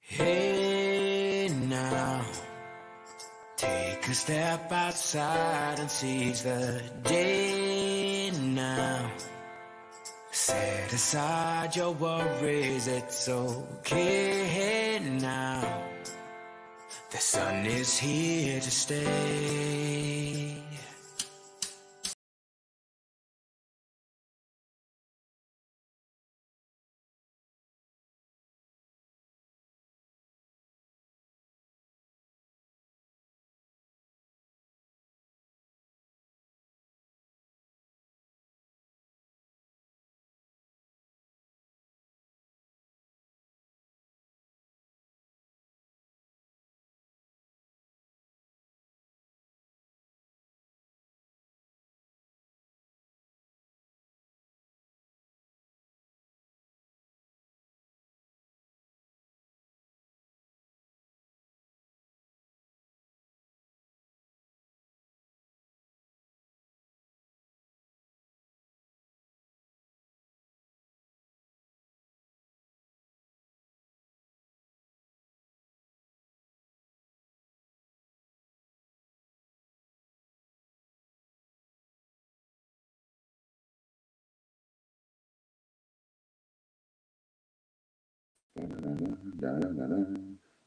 Hey now, take a step outside and seize the day now. Set aside your worries, it's okay now. The sun is here to stay.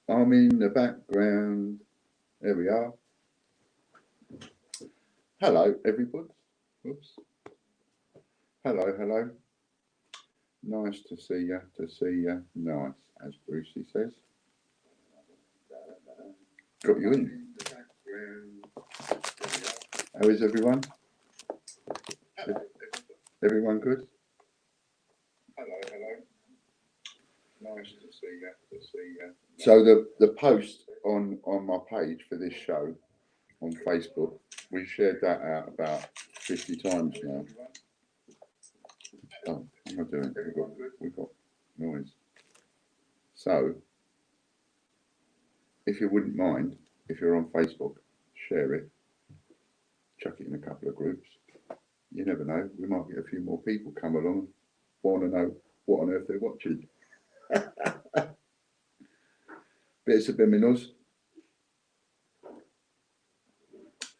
I'm in the background. There we are. Hello, everybody. Oops. Hello, hello. Nice to see you. Nice, as Brucey says. Got you in. How is everyone? Everyone good? Hello, hello. Nice to see you. So the post on my page for this show on Facebook, we shared that out about 50 times now. Oh, I'm not doing it. We've got noise. So, if you wouldn't mind, if you're on Facebook, share it, chuck it in a couple of groups. You never know, we might get a few more people come along, want to know what on earth they're watching. Bit of subliminals.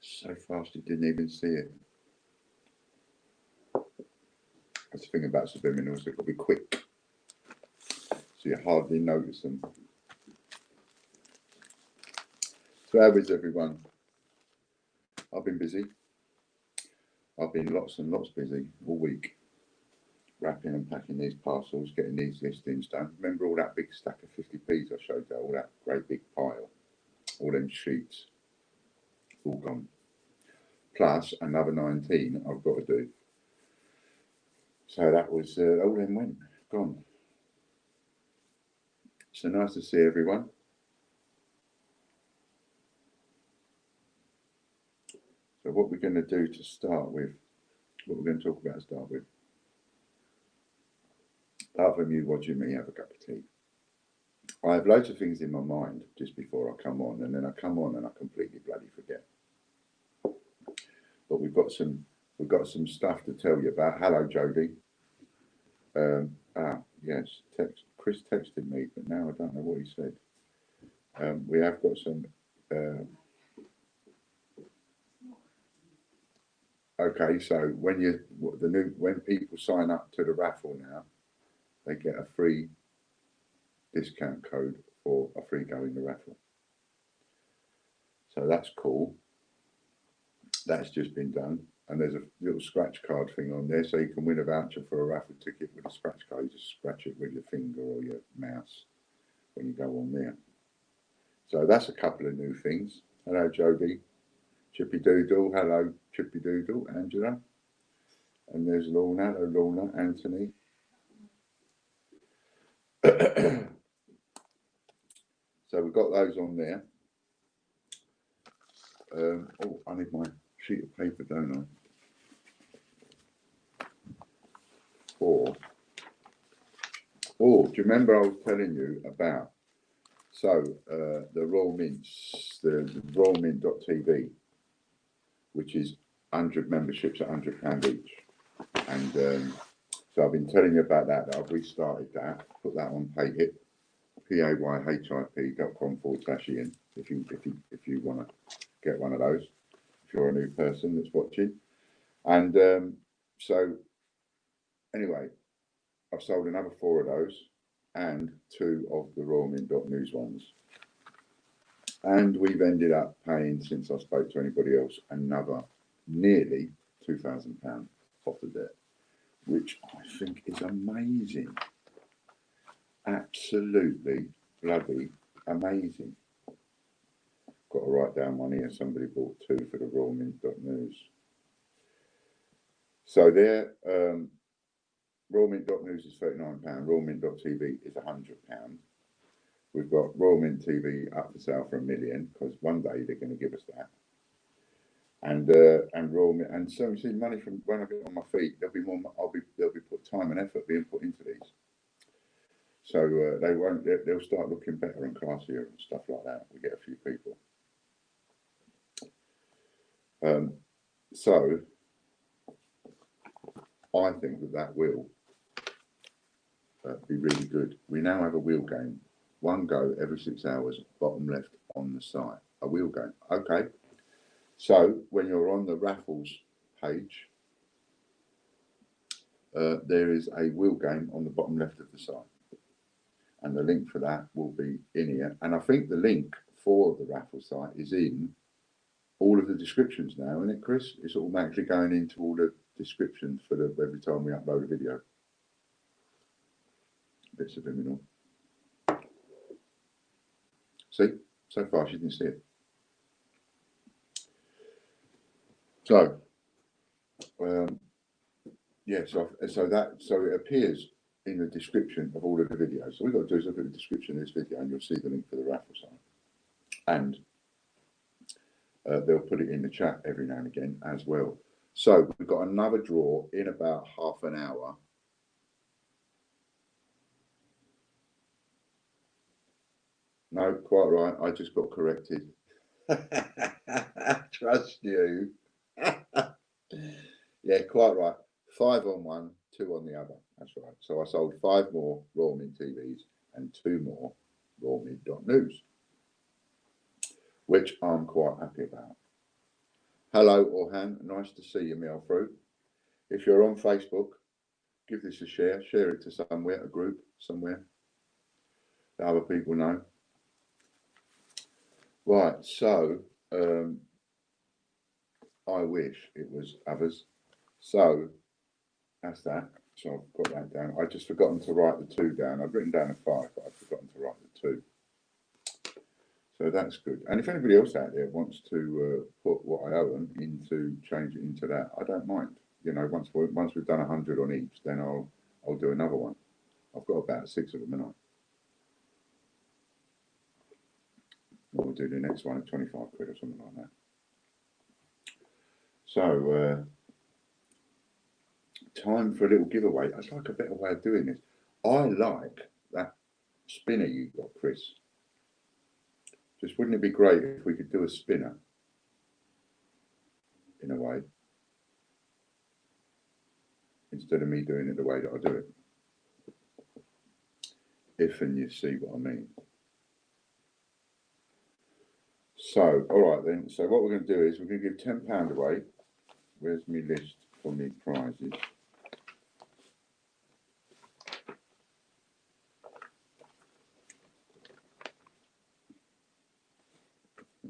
So fast you didn't even see it. That's the thing about subliminals, they've got to be quick. So you hardly notice them. So how is everyone? I've been busy. I've been lots and lots busy all week. Wrapping and packing these parcels, getting these listings done. Remember all that big stack of 50p's I showed you, all that great big pile, all them sheets, all gone. Plus another 19 I've got to do. So that was, all them went, gone. So nice to see everyone. So what we're going to do to start with, what we're going to talk about to start with, apart from you watching me have a cup of tea, I have loads of things in my mind just before I come on, and then I come on and I completely bloody forget. But we've got some stuff to tell you about. Hello, Jody. Yes, Chris texted me, but now I don't know what he said. We have got some. Okay, so when people sign up to the raffle now, they get a free discount code for a free go in the raffle. So that's cool. That's just been done. And there's a little scratch card thing on there, so you can win a voucher for a raffle ticket with a scratch card. You just scratch it with your finger or your mouse when you go on there. So that's a couple of new things. Hello, Jody. Chippy Doodle. Hello, Chippy Doodle. Angela. And there's Lorna. Hello, Lorna. Anthony. So we've got those on there. Oh, I need my sheet of paper, don't I? Oh, do you remember I was telling you about, so the Royal Mints, the royalmint.tv, which is 100 memberships at £100 each. And so I've been telling you about that. I've restarted that, put that on pay hip. payhip.com/Ian if you want to get one of those, if you're a new person that's watching. And so anyway, I've sold another 4 of those and 2 of the Royal Mint.news ones. And we've ended up paying, since I spoke to anybody else, another nearly £2,000 off the debt, which I think is amazing. Absolutely bloody amazing. Got to write down one here. Somebody bought 2 for the Royal Mint.news. So there, Royal Mint.news is £39. Royal Mint.tv is £100. We've got Royal Mint TV up for sale for $1 million, because one day they're going to give us that. And Royal Mint, and so you see, money from when I get on my feet, there'll be more. There'll be put time and effort being put into these. So they won't. They'll start looking better and classier and stuff like that. We get a few people. So I think that will be really good. We now have a wheel game. One go every 6 hours, bottom left on the site. A wheel game. Okay. So when you're on the raffles page, there is a wheel game on the bottom left of the site. And the link for that will be in here. And I think the link for the raffle site is in all of the descriptions now, isn't it, Chris? It's automatically going into all the descriptions for every time we upload a video. A bit subliminal. See? So far she didn't see it. So, yeah, so it appears in the description of all of the videos. So what we've got to do is look at the description of this video and you'll see the link for the raffle site. And they'll put it in the chat every now and again as well. So we've got another draw in about half an hour. No, quite right. I just got corrected. Trust you. Yeah, quite right. 5 on one, 2 on the other. That's right. So I sold 5 more Royal Mint TVs and 2 more Royal Mint.news, which I'm quite happy about. Hello, Orhan. Nice to see you, Meal Fruit. If you're on Facebook, give this a share. Share it to somewhere, a group somewhere that other people know. Right, so I wish it was others. So that's that. So I've got that down. I'd just forgotten to write the 2 down. I've written down a 5, but I've forgotten to write the 2. So that's good. And if anybody else out there wants to put what I owe them into, change it into that, I don't mind. You know, once we've done 100 on each, then I'll do another one. I've got about 6 of them, haven't I? We'll do the next one at 25 quid or something like that. So, time for a little giveaway. I'd like a better way of doing this. I like that spinner you got, Chris. Just wouldn't it be great if we could do a spinner in a way, instead of me doing it the way that I do it? If and you see what I mean. So, all right then. So what we're going to do is we're going to give £10 away. Where's my list for my prizes?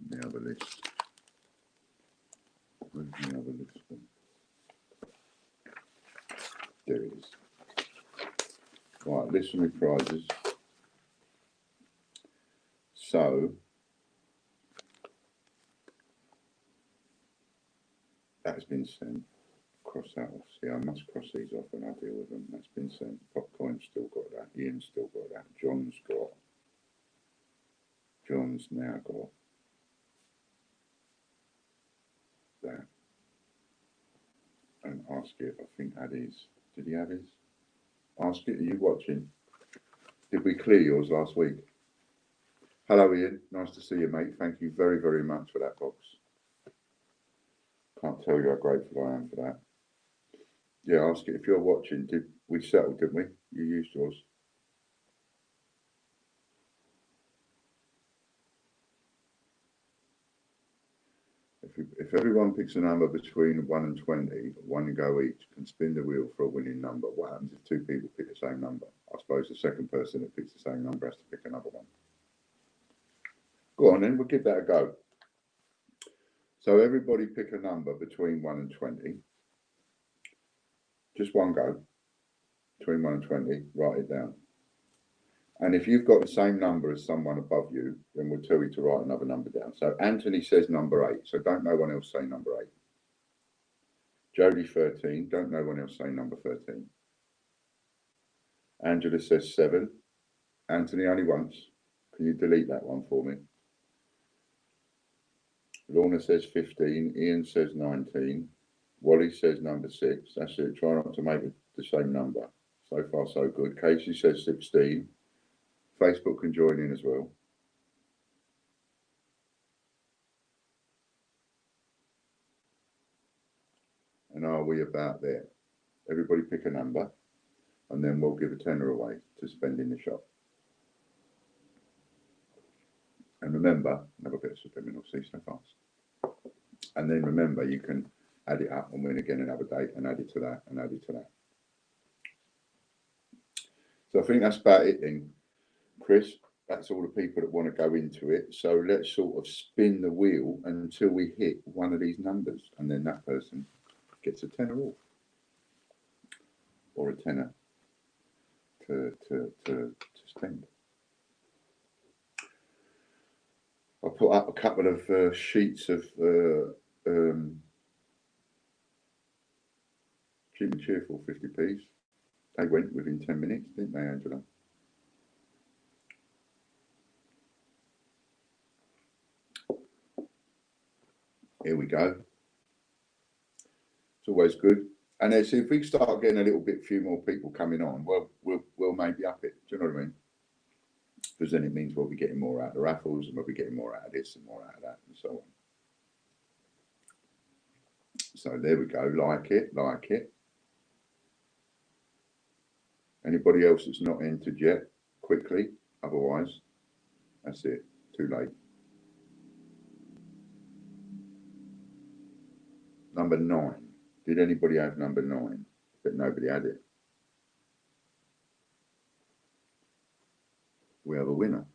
The other list. Where's the other list? There it is. Right, list for my prizes. So that's been sent. Cross that off. See, I must cross these off when I deal with them. That's been sent. Popcorn's still got that. Ian's still got that. John's now got that. And ask it, I think had his. Did he have his? Ask it, are you watching? Did we clear yours last week? Hello Ian, nice to see you mate. Thank you very, very much for that box. Can't tell you how grateful I am for that. Yeah, ask it if you're watching. Did we settle, didn't we? You used yours. If everyone picks a number between 1 and 20, one go each can spin the wheel for a winning number. What happens if two people pick the same number? I suppose the second person that picks the same number has to pick another one. Go on then, we'll give that a go. So everybody pick a number between 1 and 20. Just one go. Between 1 and 20, write it down. And if you've got the same number as someone above you, then we'll tell you to write another number down. So Anthony says number 8, so don't no one else say number 8. Jodie 13, don't no one else say number 13. Angela says 7. Anthony only once. Can you delete that one for me? Lorna says 15. Ian says 19. Wally says number 6. That's it. Try not to make it the same number. So far, so good. Casey says 16. Facebook can join in as well. And are we about there? Everybody pick a number, and then we'll give a tenner away to spend in the shop. And remember, have a bit of subliminal, see so fast. And then remember, you can add it up and win again another day, and add it to that, and add it to that. So I think that's about it then, Chris. That's all the people that want to go into it. So let's sort of spin the wheel until we hit one of these numbers, and then that person gets a tenner off, or a tenner to spend. I'll put up a couple of sheets of cheap and cheerful 50p's. They went within 10 minutes, didn't they, Angela? Here we go. It's always good. And then, so if we start getting a little bit, few more people coming on, well, we'll maybe up it. Do you know what I mean? Because then it means we'll be getting more out of the raffles, and we'll be getting more out of this and more out of that, and so on. So there we go. Like it, like it. Anybody else that's not entered yet, quickly. Otherwise, that's it. Too late. Number 9. Did anybody have number 9? But nobody had it. We have a winner.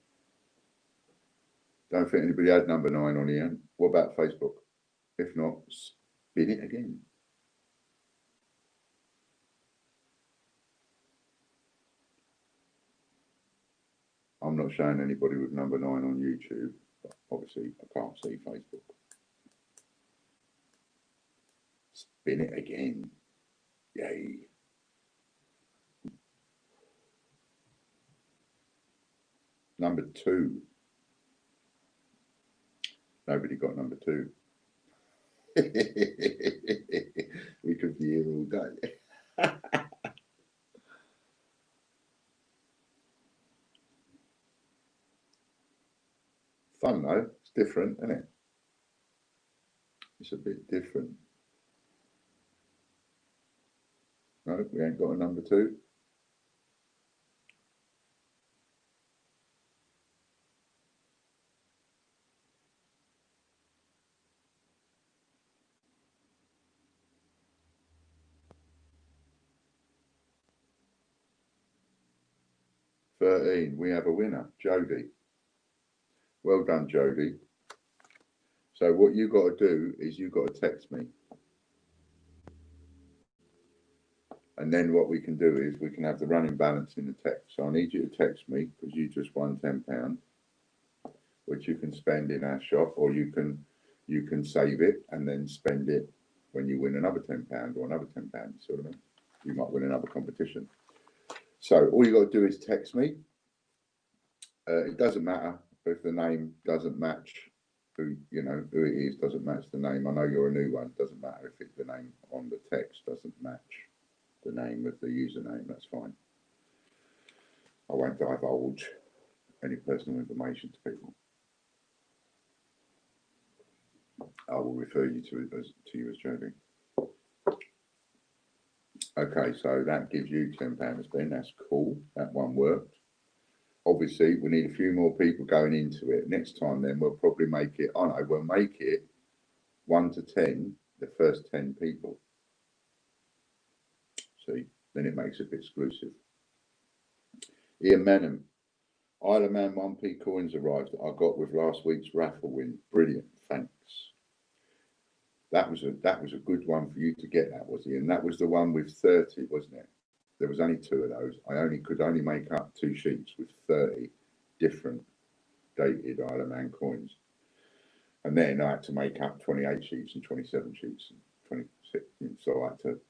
Don't think anybody had number 9 on here. What about Facebook? If not, spin it again. I'm not showing anybody with number 9 on YouTube, but obviously I can't see Facebook. Spin it again. Yay. Number 2. Nobody got number 2. We could be here all day. Fun though, it's different, isn't it? It's a bit different. No, we ain't got a number 2. We have a winner, Jodie. Well done, Jodie. So what you got to do is you got to text me. And then what we can do is we can have the running balance in the text. So I need you to text me because you just won £10, which you can spend in our shop, or you can save it and then spend it when you win another £10 or another £10. Sort of. You might win another competition. So all you got to do is text me. It doesn't matter if the name doesn't match who it is, doesn't match the name. I know you're a new one. It doesn't matter if the name on the text doesn't match the name of the username. That's fine. I won't divulge any personal information to people. I will refer you to you as Jodie. Okay, so that gives you £10 to spend. That's cool. That one worked. Obviously, we need a few more people going into it. Next time, then we'll probably make it. We'll make it 1 to 10, the first 10 people. See, then it makes it exclusive. Ian Manham, Isle of Man 1p coins arrived that I got with last week's raffle win. Brilliant, thanks. That was a good one for you to get, that was Ian. That was the one with 30, wasn't it? There was only 2 of those. I could only make up 2 sheets with 30 different dated Isle of Man coins. And then I had to make up 28 sheets and 27 sheets and 26. So I had to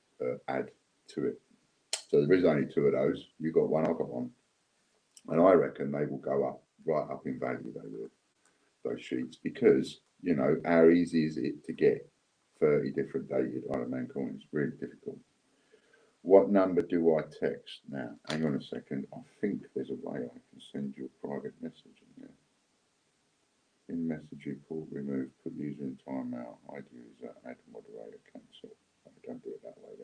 add to it. So there is only 2 of those. You got one, I got one. And I reckon they will go up, right up in value, they will, those sheets, because, you know, how easy is it to get 30 different dated Isle of Man coins? Really difficult. What number do I text? Now, hang on a second. I think there's a way I can send you a private message in there. In message report, remove, put user in timeout, hide user, add moderator, cancel. I don't do it that way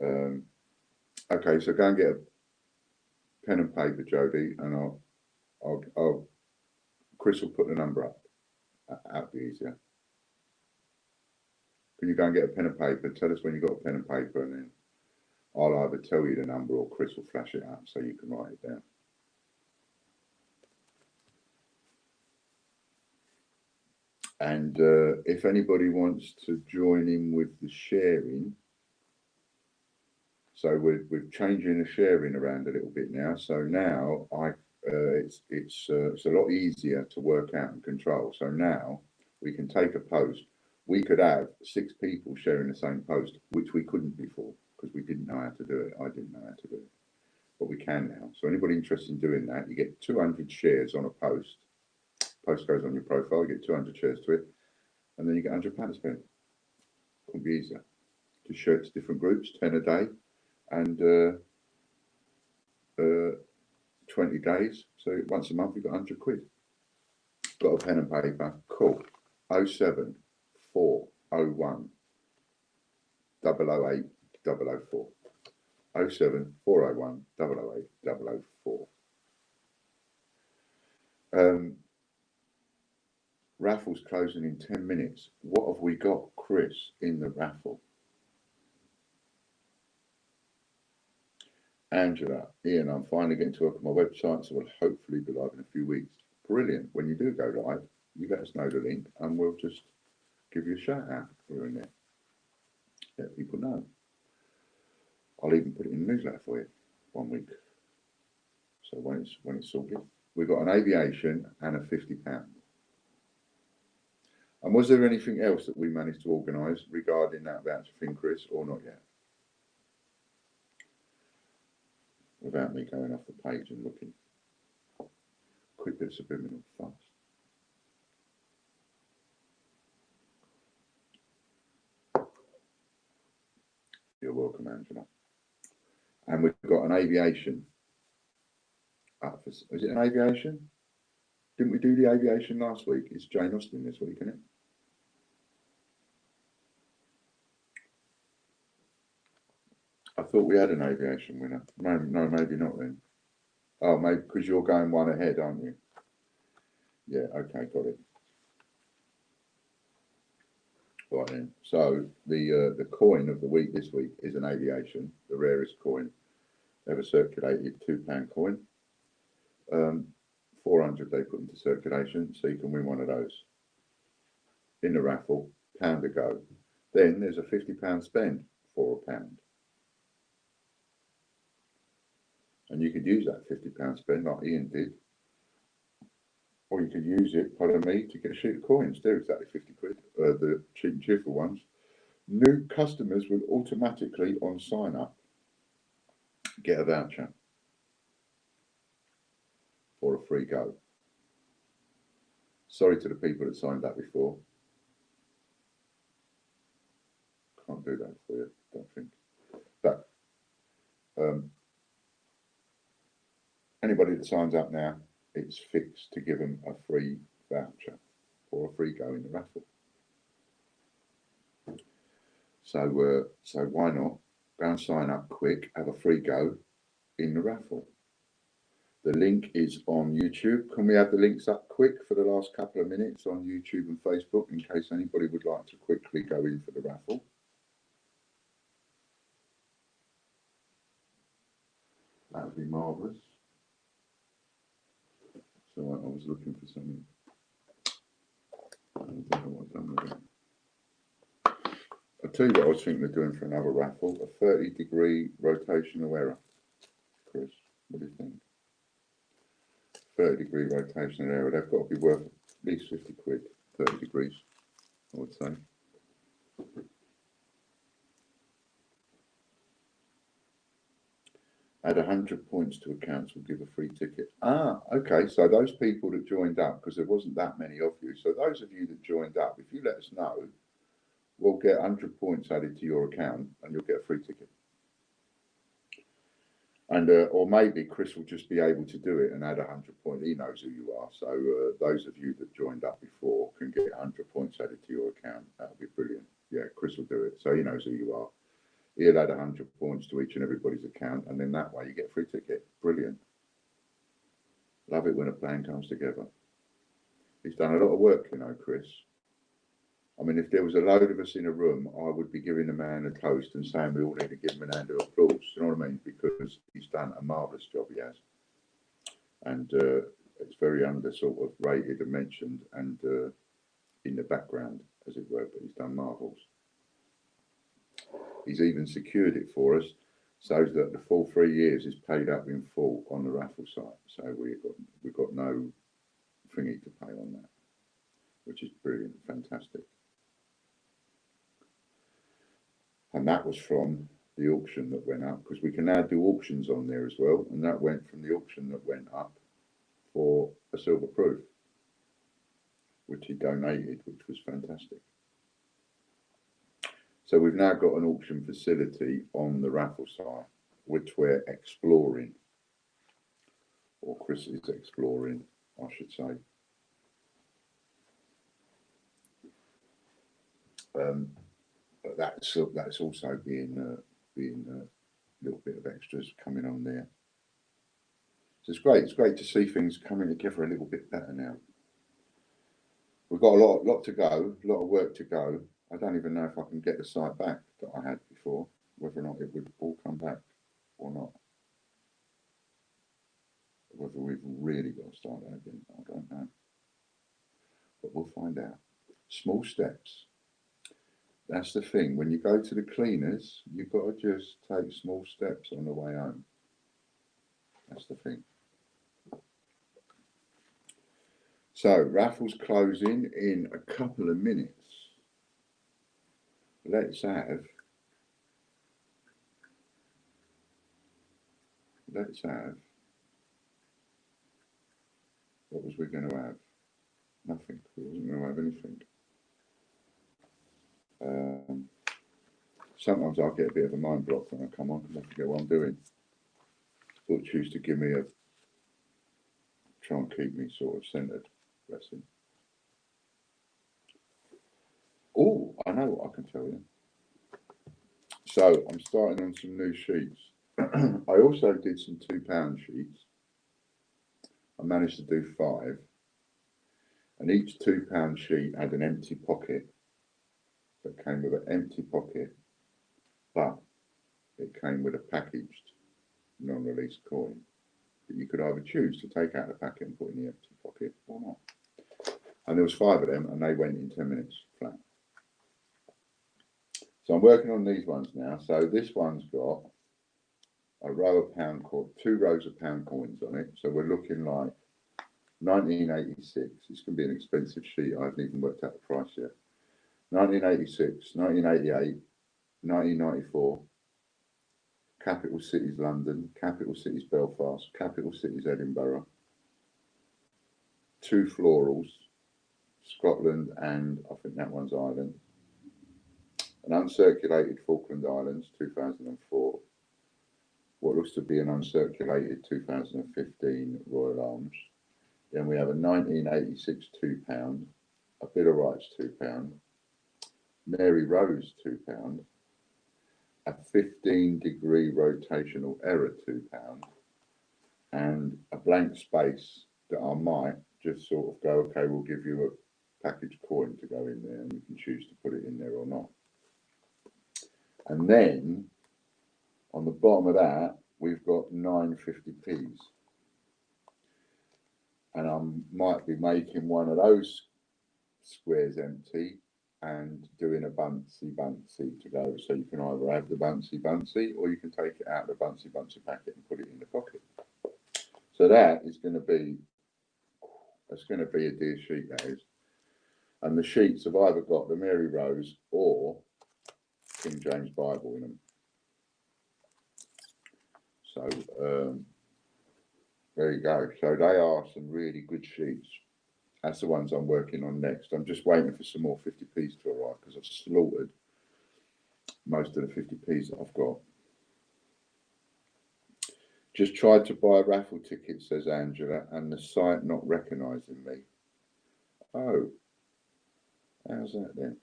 then. Okay, so go and get a pen and paper, Jody, and I'll Chris will put the number up. That'll be easier. Can you go and get a pen and paper? Tell us when you got a pen and paper, and then I'll either tell you the number or Chris will flash it up so you can write it down. And if anybody wants to join in with the sharing, so we're changing the sharing around a little bit now. So now it's a lot easier to work out and control. So now we can take a post. We could have 6 people sharing the same post, which we couldn't before because we didn't know how to do it. I didn't know how to do it, but we can now. So anybody interested in doing that, you get 200 shares on a post. Post goes on your profile, you get 200 shares to it, and then you get £100 to spend. Couldn't be easier. Just share it to different groups, 10 a day, and 20 days. So once a month, you've got 100 quid. Got a pen and paper. Cool. 07 401 008 004. 07 401 008 004. Raffle's closing in 10 minutes. What have we got, Chris, in the raffle? Angela, Ian, I'm finally getting to work on my website, so we'll hopefully be live in a few weeks. Brilliant. When you do go live, you let us know the link and we'll just give you a shout out here and there. Let people know. I'll even put it in the newsletter for you 1 week. So when it's sorted, we've got an aviation and a £50. And was there anything else that we managed to organise regarding that voucher thing, Chris, or not yet? Without me going off the page and looking. Quick bit of subliminal fast. You're welcome, Angela. And we've got an aviation up for, is it an aviation? Didn't we do the aviation last week? It's Jane Austen this week, isn't it? I thought we had an aviation winner. No, maybe not then. Oh, maybe because you're going 1 ahead, aren't you? Yeah, okay, got it. Right then. So the coin of the week this week is an aviation, the rarest coin ever circulated, £2 coin. 400 they put into circulation, so you can win one of those in the raffle, £1 to go. Then there's a £50 spend for £1. And you could use that £50 spend like Ian did. Or you could use it, pardon me, to get a sheet of coins. They're exactly 50 quid, the cheap and cheerful ones. New customers will automatically, on sign up, get a voucher for a free go. Sorry to the people that signed up before. Can't do that for you, don't think. But anybody that signs up now, it's fixed to give them a free voucher or a free go in the raffle. So why not go and sign up quick, have a free go in the raffle. The link is on YouTube. Can we have the links up quick for the last couple of minutes on YouTube and Facebook in case anybody would like to quickly go in for the raffle? That would be marvellous. So I was looking for something. I don't know what I've done with it. I'll tell you what I was thinking of doing for another raffle. A 30-degree rotational error. Chris, what do you think? 30-degree rotational error. They've got to be worth at least 50 quid. 30 degrees, I would say. Add 100 points to accounts will give a free ticket. Ah, okay. So those people that joined up, because there wasn't that many of you. So those of you that joined up, if you let us know, we'll get 100 points added to your account and you'll get a free ticket. And or maybe Chris will just be able to do it and add 100 points. He knows who you are. So those of you that joined up before can get 100 points added to your account. That'll be brilliant. Yeah, Chris will do it. So he knows who you are. He'll add 100 points to each and everybody's account, and then that way you get a free ticket. Brilliant. Love it when a plan comes together. He's done a lot of work, you know, Chris. I mean, if there was a load of us in a room, I would be giving the man a toast and saying we all need to give him an hand of applause. You know what I mean? Because he's done a marvellous job, he has. And it's very under sort of rated and mentioned and in the background, as it were, but he's done marvels. He's even secured it for us so that the full 3 years is paid up in full on the raffle site. So we've got no thingy to pay on that, which is brilliant, fantastic. And that was from the auction that went up, because we can now do auctions on there as well. And that went from the auction that went up for a silver proof, which he donated, which was fantastic. So we've now got an auction facility on the raffle site, which we're exploring, or Chris is exploring, I should say. But that's also being a little bit of extras coming on there. So it's great. It's great to see things coming together a little bit better now. We've got a lot to go, a lot of work to go. I don't even know if I can get the site back that I had before, whether or not it would all come back or not. Whether we've really got to start that again, I don't know. But we'll find out. Small steps. That's the thing. When you go to the cleaners, you've got to just take small steps on the way home. That's the thing. So, raffle's closing in a couple of minutes. Let's have what was we going to have? Nothing. We wasn't going to have anything. Sometimes I get a bit of a mind block when I come on because I forget what I'm doing. Butch used to give me try and keep me sort of centered. Bless him. Oh, I know what I can tell you. So I'm starting on some new sheets. I also did some £2 sheets. I managed to do 5. And each £2 sheet had an empty pocket. That came with an empty pocket, but it came with a packaged non-release coin that you could either choose to take out of the packet and put in the empty pocket or not. And there was 5 of them and they went in 10 minutes flat. So I'm working on these ones now. So this one's got a row of pound coin, 2 rows of pound coins on it. So we're looking like 1986. It's going to be an expensive sheet. I haven't even worked out the price yet. 1986, 1988, 1994, capital cities London, capital cities Belfast, capital cities Edinburgh, 2 florals, Scotland and I think that one's Ireland, an uncirculated Falkland Islands 2004, what looks to be an uncirculated 2015 Royal Arms. Then we have a 1986 £2, a Bill of Rights £2, Mary Rose £2, a 15-degree rotational error £2, and a blank space that I might just sort of go, okay, we'll give you a package coin to go in there, and you can choose to put it in there or not. And then on the bottom of that, we've got 9 50p's. And I might be making one of those squares empty and doing a Buncy to go. So you can either have the Buncy or you can take it out of the Buncy packet and put it in the pocket. So that is going to be, that's going to be a dear sheet, that is. And the sheets have either got the Mary Rose or King James Bible in them. So there you go. So they are some really good sheets. That's the ones I'm working on next. I'm just waiting for some more 50p's to arrive because I've slaughtered most of the 50p's that I've got. Just tried to buy a raffle ticket, says Angela, and the site not recognising me. Oh, how's that then?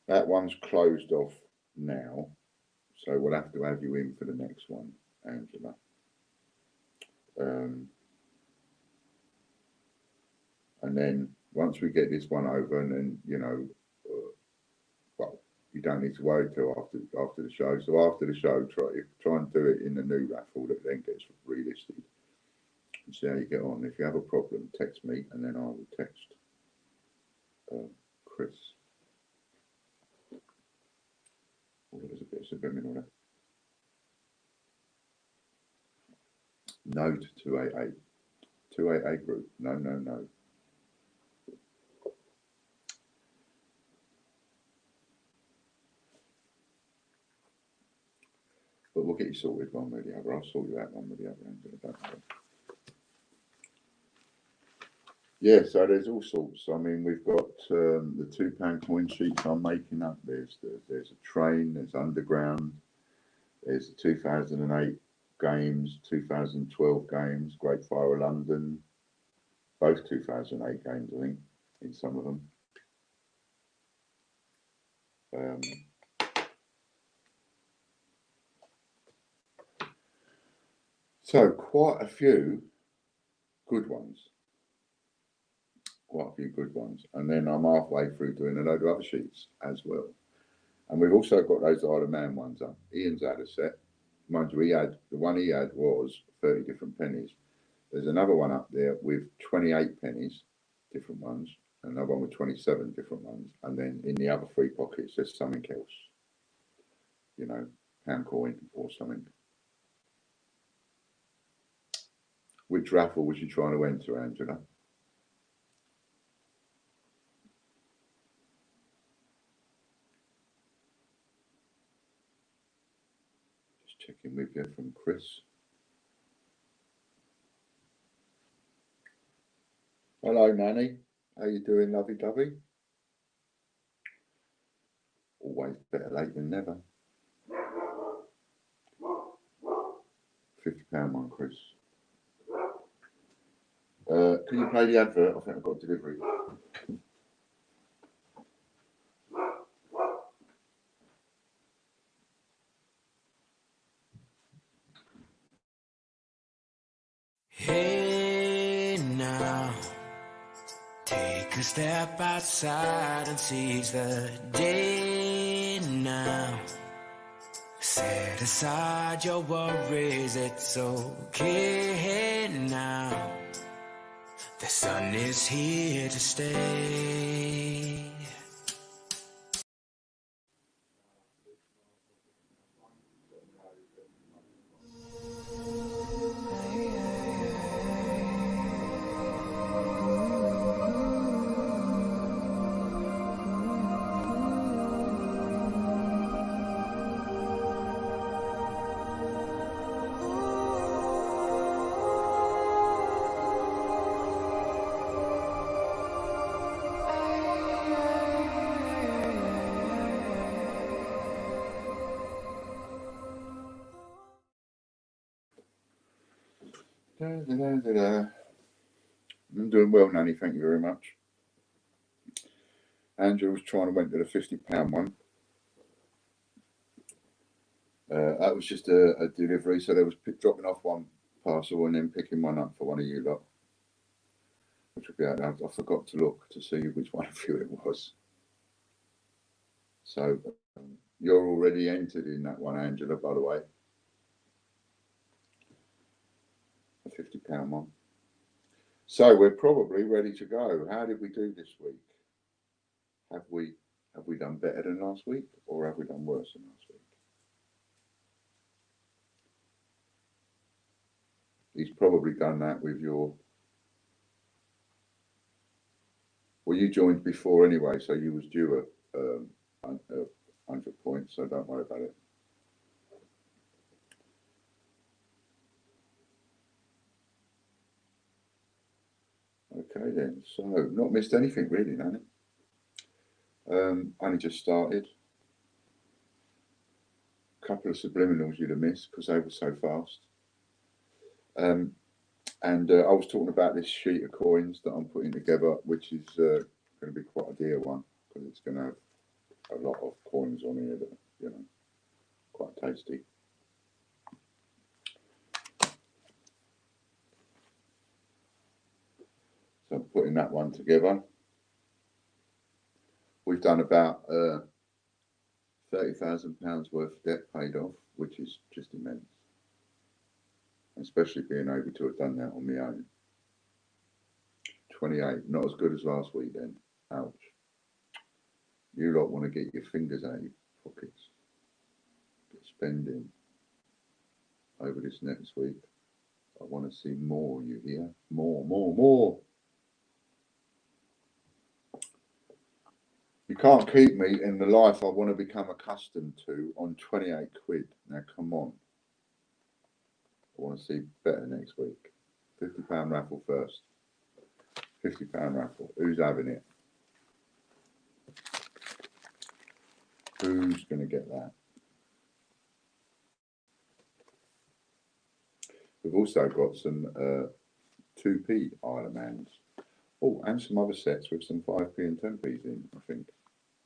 That one's closed off now, so we'll have to have you in for the next one, Angela. And then once we get this one over, and then, you know, well, you don't need to worry till after the show. So after the show, try and do it in the new raffle that then gets relisted, and see how you get on. If you have a problem, text me, and then I will text Chris. Oh, there's a bit of subliminal there. No to 288. 288 group. No. But we'll get you sorted one way or the other. I'll sort you out one way or the other. Don't worry. Yeah, so there's all sorts. I mean, we've got the £2 coin sheets I'm making up. There's a train, there's underground, there's the 2008 games, 2012 games, Great Fire of London, both 2008 games, I think, in some of them. So quite a few good ones. And then I'm halfway through doing a load of other sheets as well. And we've also got those Isle of Man ones up. Ian's had a set. Mind you, the one he had was 30 different pennies. There's another one up there with 28 pennies, different ones, and another one with 27 different ones. And then in the other 3 pockets, there's something else, you know, pound coin or something. Which raffle was you trying to enter, Angela? Just checking with you from Chris. Hello, Nanny. How you doing, lovey-dovey? Always better late than never. £50 one, Chris. Can you play the advert? I think I've got delivery. Hey now, take a step outside and seize the day now. Set aside your worries, it's okay now. The sun is here to stay. I'm doing well, Nanny, thank you very much. Angela was trying to went to the £50 one. That was just a delivery, so there was dropping off one parcel and then picking one up for one of you lot, which would be out. I forgot to look to see which one of you it was. So you're already entered in that one, Angela, by the way. A £50 one. So we're probably ready to go. How did we do this week? Have we done better than last week, or have we done worse than last week? He's probably done that with your. Well, you joined before anyway, so you was due at 100 points, so don't worry about it. Okay then, so not missed anything really, Nanny. Only just started. A couple of subliminals you'd have missed because they were so fast. And I was talking about this sheet of coins that I'm putting together, which is going to be quite a dear one because it's going to have a lot of coins on here that, you know, quite tasty. So I'm putting that one together. We've done about £30,000 worth of debt paid off, which is just immense. Especially being able to have done that on my own. 28, not as good as last week then. Ouch. You lot want to get your fingers out of your pockets. Get spending over this next week. I want to see more, you hear? More, more, more. You can't keep me in the life I want to become accustomed to on 28 quid. Now, come on. I want to see better next week. £50 raffle first. £50 raffle. Who's having it? Who's going to get that? We've also got some 2p Isle of Mans. Oh, and some other sets with some 5p and 10p's in, I think.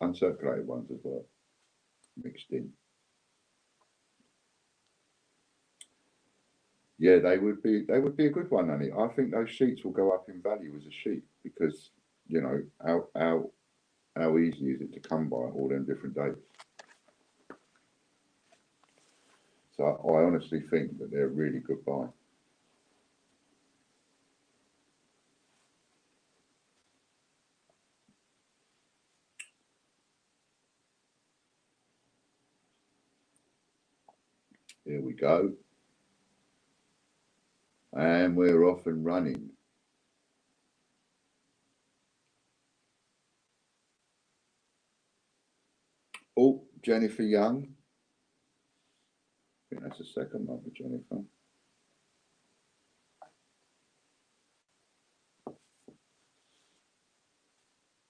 Uncirculated ones as well, mixed in. Yeah, they would be a good one, Annie. I think those sheets will go up in value as a sheet because, you know, how easy is it to come by all them different dates? So I honestly think that they're a really good buy. Here we go. And we're off and running. Oh, Jennifer Young. I think that's the second one for Jennifer.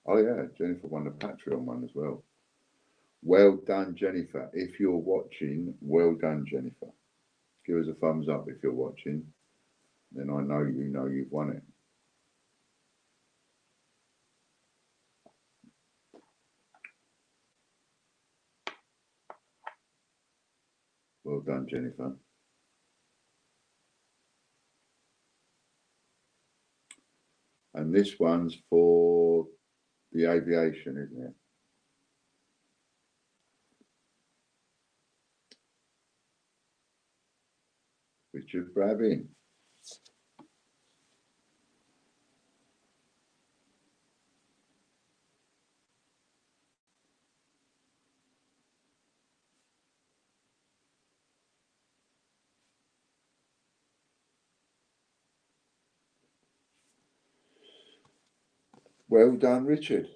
Oh yeah, Jennifer won the Patreon one as well. Well done, Jennifer. If you're watching, well done, Jennifer. Give us a thumbs up if you're watching. Then I know you know you've won it. Well done, Jennifer. And this one's for the aviation, isn't it? Richard Brabbin. Well done, Richard.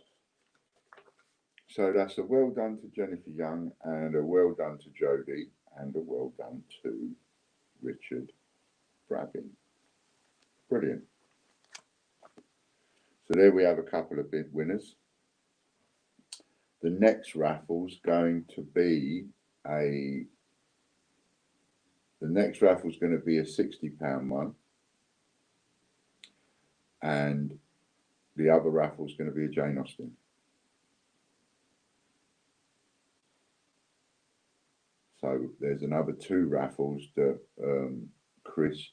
So that's a well done to Jennifer Young and a well done to Jodie and a well done to Richard Brabbin. Brilliant. So there we have a couple of big winners. The next raffle's going to be a £60 one. And the other raffle's going to be a Jane Austen. So there's another 2 raffles that Chris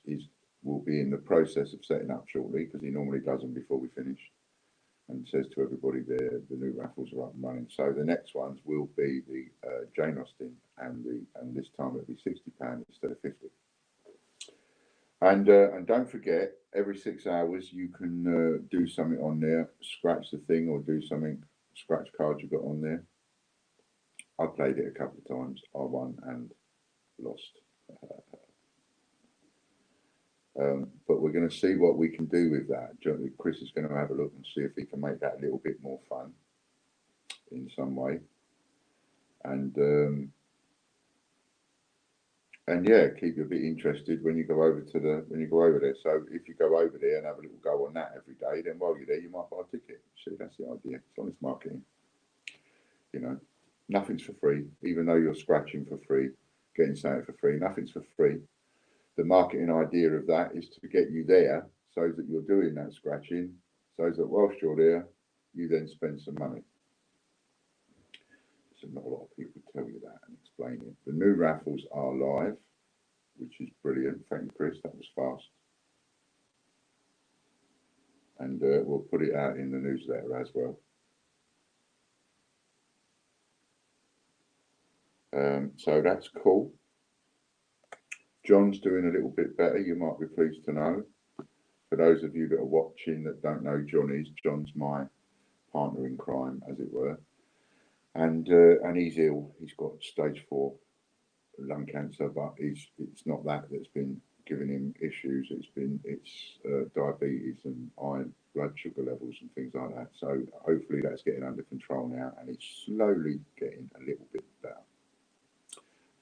will be in the process of setting up shortly, because he normally does them before we finish, and says to everybody the new raffles are up and running. So the next ones will be the Jane Austen, and this time it'll be £60 instead of 50. And don't forget, every 6 hours you can do something on there, scratch the thing, or do something, scratch cards you got on there. I played it a couple of times. I won and lost. But we're going to see what we can do with that. Chris is going to have a look and see if he can make that a little bit more fun in some way. And yeah, keep you a bit interested when you go over there. So if you go over there and have a little go on that every day, then while you're there, you might buy a ticket. See, that's the idea. It's honest marketing. You know, nothing's for free. Even though you're scratching for free, getting something for free, nothing's for free. The marketing idea of that is to get you there so that you're doing that scratching, so that whilst you're there, you then spend some money. So not a lot of people tell you that and explain it. The new raffles are live, which is brilliant. Thank you, Chris. That was fast. And we'll put it out in the newsletter as well. So that's cool. John's doing a little bit better, you might be pleased to know. For those of you that are watching that don't know John's my partner in crime, as it were. And he's ill. He's got stage 4 lung cancer, but it's not that's been giving him issues. It's diabetes and iron blood sugar levels and things like that. So hopefully that's getting under control now, and he's slowly getting a little bit better.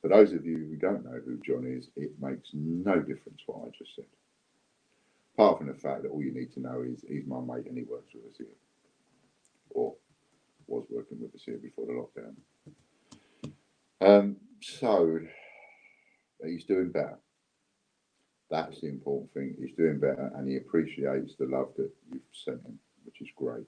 For those of you who don't know who John is, it makes no difference what I just said. Apart from the fact that all you need to know is he's my mate and he works with us here. Or was working with us here before the lockdown. So he's doing better. That's the important thing. He's doing better and he appreciates the love that you've sent him, which is great.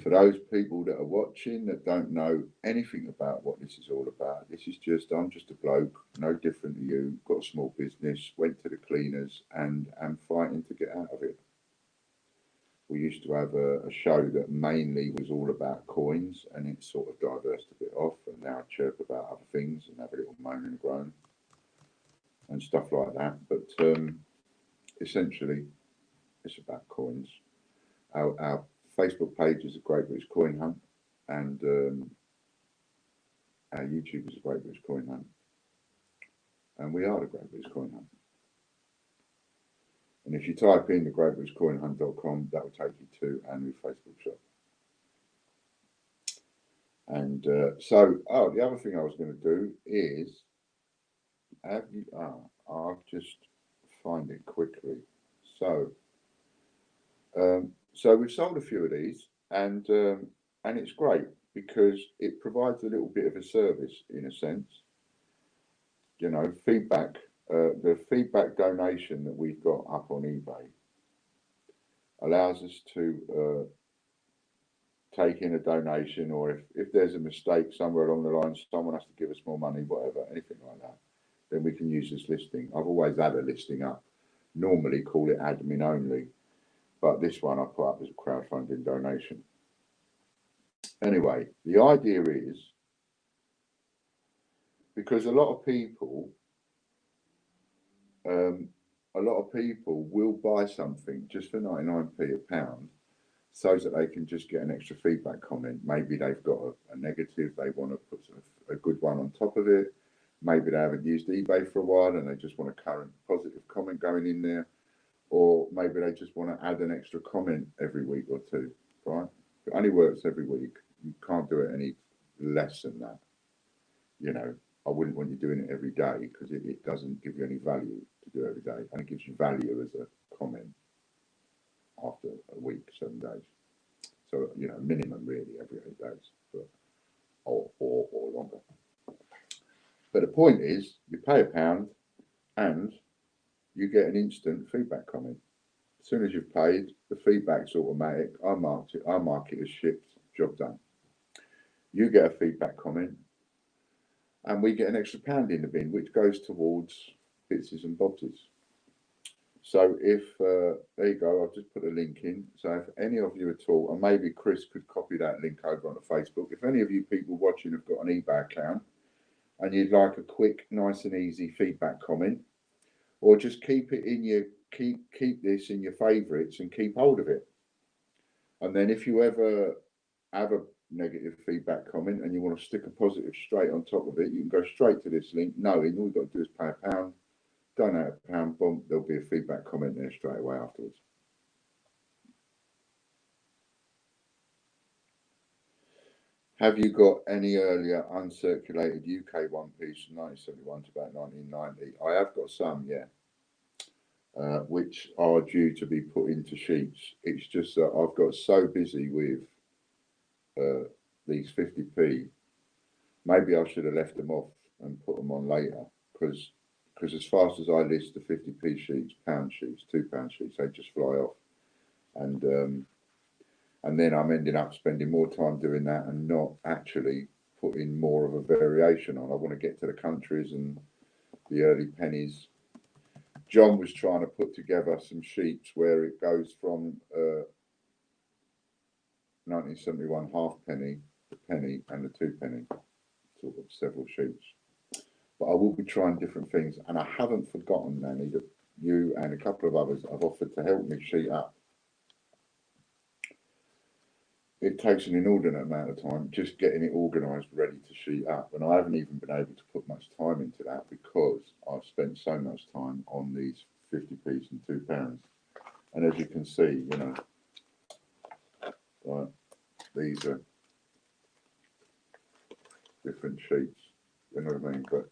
For those people that are watching that don't know anything about what this is all about, I'm just a bloke, no different to you, got a small business, went to the cleaners and am fighting to get out of it. We used to have a show that mainly was all about coins, and it sort of diversed a bit off, and now I chirp about other things and have a little moan and groan and stuff like that. But essentially, it's about coins. Our Facebook page is a Great British Coin Hunt, and our YouTube is a Great British Coin Hunt, and we are the Great British Coin Hunt. And if you type in the greatbritishcoinhunt.com, that will take you to our new Facebook shop. And the other thing I was going to do is, I'll just find it quickly. So we've sold a few of these, and it's great because it provides a little bit of a service in a sense. You know, feedback. The feedback donation that we've got up on eBay allows us to take in a donation, or if there's a mistake somewhere along the line, someone has to give us more money, whatever, anything like that, then we can use this listing. I've always had a listing up, normally call it admin only, but this one I put up as a crowdfunding donation. Anyway, the idea is, because a lot of people will buy something just for 99p a pound so that they can just get an extra feedback comment. Maybe they've got a negative, they want to put a good one on top of it. Maybe they haven't used eBay for a while and they just want a current positive comment going in there. Or maybe they just want to add an extra comment every week or two, right? It only works every week. You can't do it any less than that. You know, I wouldn't want you doing it every day because it doesn't give you any value to do it every day. And it gives you value as a comment after a week, 7 days. So, you know, minimum really every 8 days, but, or longer. But the point is, you pay £1 and you get an instant feedback comment. As soon as you've paid, the feedback's automatic. I mark it as shipped, job done. you get a feedback comment, and we get an extra £1 in the bin, which goes towards bitses and bobses. So if, there you go, I've just put a link in. So if any of you at all, and maybe Chris could copy that link over onto Facebook, if any of you people watching have got an eBay account and you'd like a quick, nice and easy feedback comment, or just keep it in your, keep this in your favourites and keep hold of it. And then if you ever have a negative feedback comment and you want to stick a positive straight on top of it, you can go straight to this link, knowing all you've got to do is pay £1, donate £1, boom, there'll be a feedback comment there straight away afterwards. Have you got any earlier uncirculated UK one piece from 1971 to about 1990? I have got some, yeah, which are due to be put into sheets. It's just that I've got so busy with these 50p. Maybe I should have left them off and put them on later, because as fast as I list the 50p sheets, pound sheets, £2 sheets, they just fly off. And then I'm ending up spending more time doing that and not actually putting more of a variation on. I want to get to the countries and the early pennies. John was trying to put together some sheets where it goes from 1971 halfpenny, the penny, and the 2p, sort of several sheets. But I will be trying different things, and I haven't forgotten, Nanny, that you and a couple of others have offered to help me sheet up. It takes an inordinate amount of time just getting it organised, ready to sheet up. And I haven't even been able to put much time into that because I've spent so much time on these 50p's and £2. And as you can see, you know, right, these are different sheets, you know what I mean? But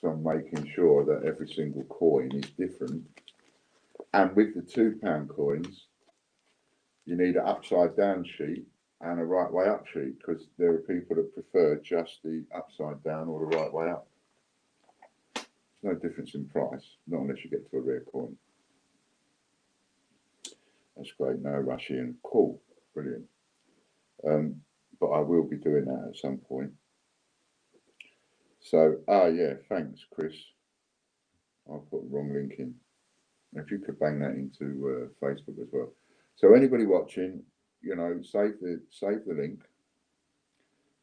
so I'm making sure that every single coin is different. And with the £2 coins, you need an upside down sheet and a right way up sheet, because there are people that prefer just the upside down or the right way up. There's no difference in price, not unless you get to a rare coin. That's great, no rush in. Cool, brilliant. But I will be doing that at some point. So, yeah, thanks, Chris. I'll put the wrong link in. If you could bang that into Facebook as well. So anybody watching, you know, save the link.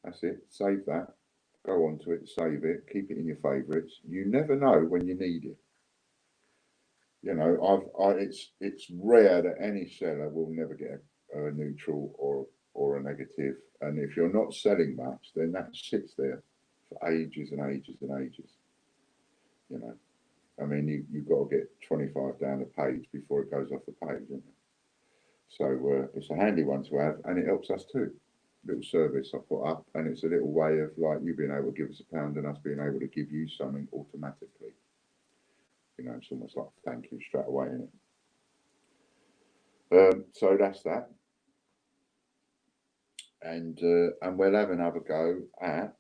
That's it. Save that. Go onto it. Save it. Keep it in your favourites. You never know when you need it. You know, it's rare that any seller will never get a neutral or a negative. And if you're not selling much, then that sits there for ages and ages and ages. You know, I mean, you've got to get 25 down the page before it goes off the page, isn't it? So it's a handy one to have, and it helps us too. Little service I put up, and it's a little way of like you being able to give us £1 and us being able to give you something automatically. You know, it's almost like thank you straight away, isn't it? So that's that, and we'll have another go at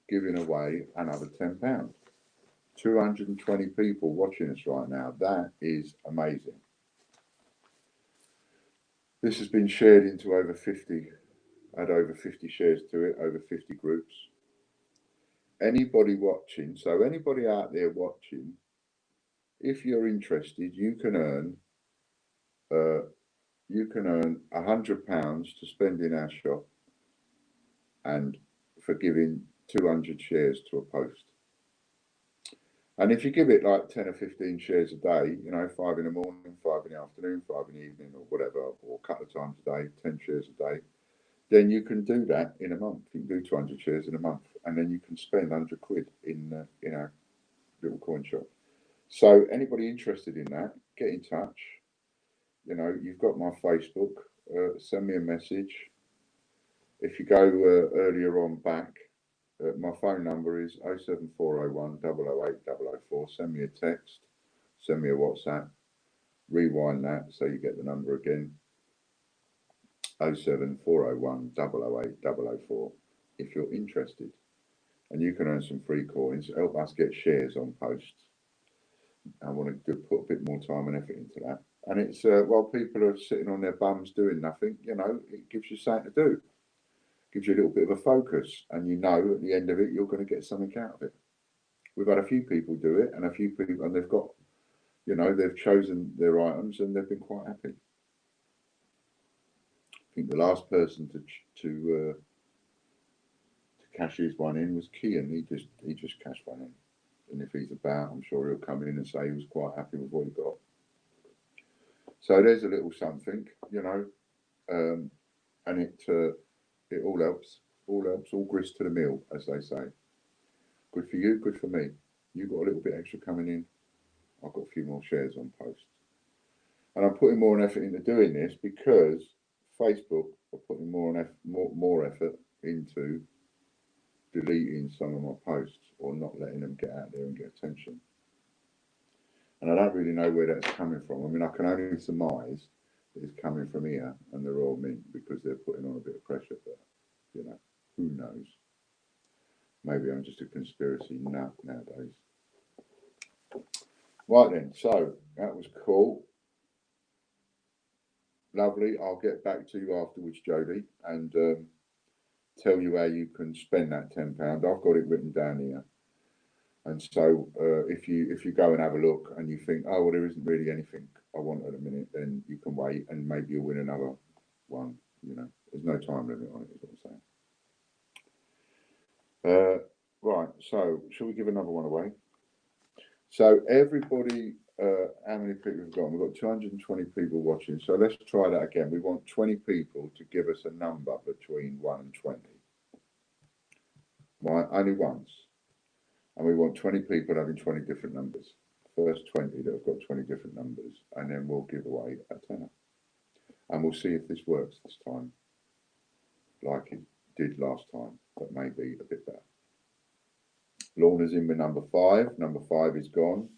giving away another £10. 220 people watching us right now. That is amazing. This has been shared into over 50. Had over 50 shares to it, over 50 groups. Anybody watching, so anybody out there watching, if you're interested, you can earn £100 to spend in our shop, and for giving 200 shares to a post. And if you give it like 10 or 15 shares a day, you know, 5 in the morning, 5 in the afternoon, 5 in the evening, or whatever, or a couple of times a day, 10 shares a day, then you can do that in a month. You can do 200 shares in a month, and then you can spend 100 quid in our little coin shop. So anybody interested in that, get in touch. You know, you've got my Facebook. Send me a message. If you go earlier on back, my phone number is 07401 008 004. Send me a text. Send me a WhatsApp. Rewind that so you get the number again. 07401 008 004 if you're interested. And you can earn some free coins. Help us get shares on posts. I want to put a bit more time and effort into that. And it's while people are sitting on their bums doing nothing, you know, it gives you something to do. gives you a little bit of a focus, and you know at the end of it you're going to get something out of it. We've had a few people do it, and a few people, and they've got, they've chosen their items and they've been quite happy. I think the last person to cash his one in was Kian. He just cashed one in, and if he's about, I'm sure he'll come in and say he was quite happy with what he got. So there's a little something, and it all helps. All grist to the mill, as they say. Good for you, good for me. You got a little bit extra coming in. I've got a few more shares on post. And I'm putting more effort into doing this because Facebook are putting more effort into deleting some of my posts or not letting them get out there and get attention. And I don't really know where that's coming from. I mean, I can only surmise that it's coming from here and the Royal Mint because they're putting on a bit of pressure. But, who knows? Maybe I'm just a conspiracy nut nowadays. Right then, so that was cool. Lovely. I'll get back to you afterwards, Jodie, and tell you how you can spend that £10. I've got it written down here. And so if you go and have a look and you think, oh, well, there isn't really anything I want at the minute, then you can wait and maybe you'll win another one. There's no time limit on it, is what I'm saying. Right, so shall we give another one away? So everybody, how many people have got? We've got 220 people watching. So let's try that again. We want 20 people to give us a number between 1 and 20. Right, only once. And we want 20 people having 20 different numbers. First 20 that have got 20 different numbers. And then we'll give away a tenner. And we'll see if this works this time. Like it did last time, but maybe a bit better. Lorna's in with number 5. Number 5 is gone.